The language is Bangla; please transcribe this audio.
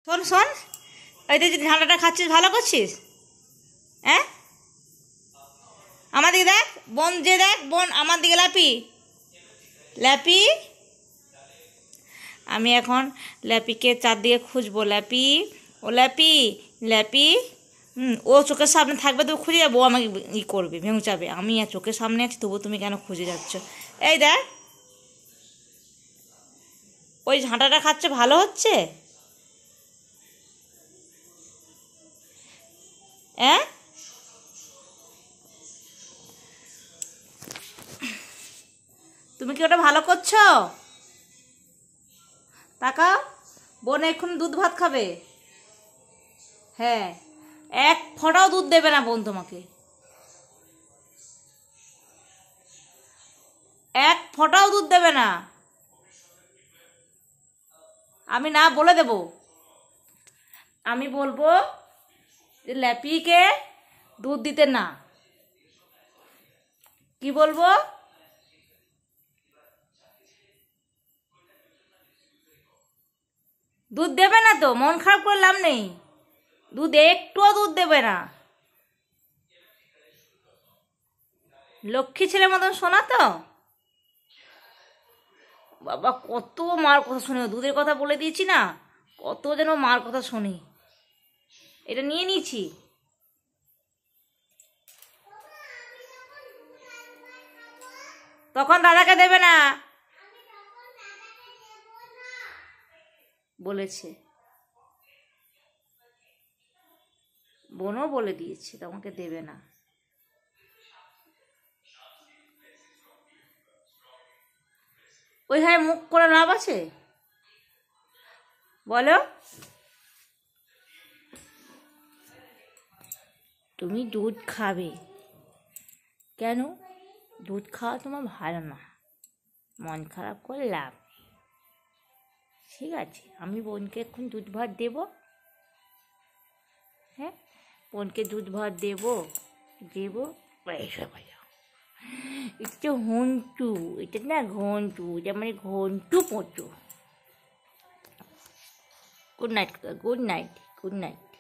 শোন শোন, ওই যে ঝাঁটাটা খাচ্ছিস ভালো করছিস? হ্যাঁ, আমার দিকে দেখ, বোন যে দেখ, বোন আমার দিকে ল্যাপি ল্যাপি। আমি এখন ল্যাপিকে চারদিকে খুঁজবো। ল্যাপি, ও ল্যাপি, ল্যাপি। ও চোখের সামনে থাকবে তো খুঁজে যাবো, আমাকে ই করবে, ভেঙচাবে। আমি আর চোখের সামনে আছি, তবু তুমি কেন খুঁজে যাচ্ছ? এই দেখ, ওই ঝাঁটাটা খাচ্ছে ভালো হচ্ছে? হ্যাঁ, তুমি কি ওটা ভালো করছো? তাকাও, বোন এখন দুধ ভাত খাবে। হ্যাঁ, এক ফোঁটাও দুধ দেবে না বোন তোমাকে, এক ফোঁটাও দুধ দেবে না। আমি না বলে দেব, আমি বলবো যে ল্যাপিকে দুধ দিতে না। কি বলবো? দুধ দেবে না তো, মন খারাপ করে লাভ নেই। দুধ একটুও দুধ দেবে না। লক্ষ্মী ছেলের মতন শোনা তো। বাবা, কত মার কথা শুনি, দুধের কথা বলে দিয়েছি না, কত যেন মার কথা শুনি। এটা নিয়ে নিয়েছি। তখন দাদাকে দেবে না বলেছে, বোনও বলে দিয়েছে তোমাকে দেবে না। ওই হ্যাঁ, মুখ করে লাভ আছে? বলো, তুমি দুধ খাবে কেন? দুধ খাওয়া তোমার ভালো না, মন খারাপ করে লাভ। ঠিক আছে, আমি বোনকে এখন দুধ ভাত দেবো। হ্যাঁ, বোনকে দুধ ভাত দেবো দেবো। এটা তো ঘন্টু, এটা না ঘন্টু, এটা মানে ঘন্টু পচু। Good night, good night, good night.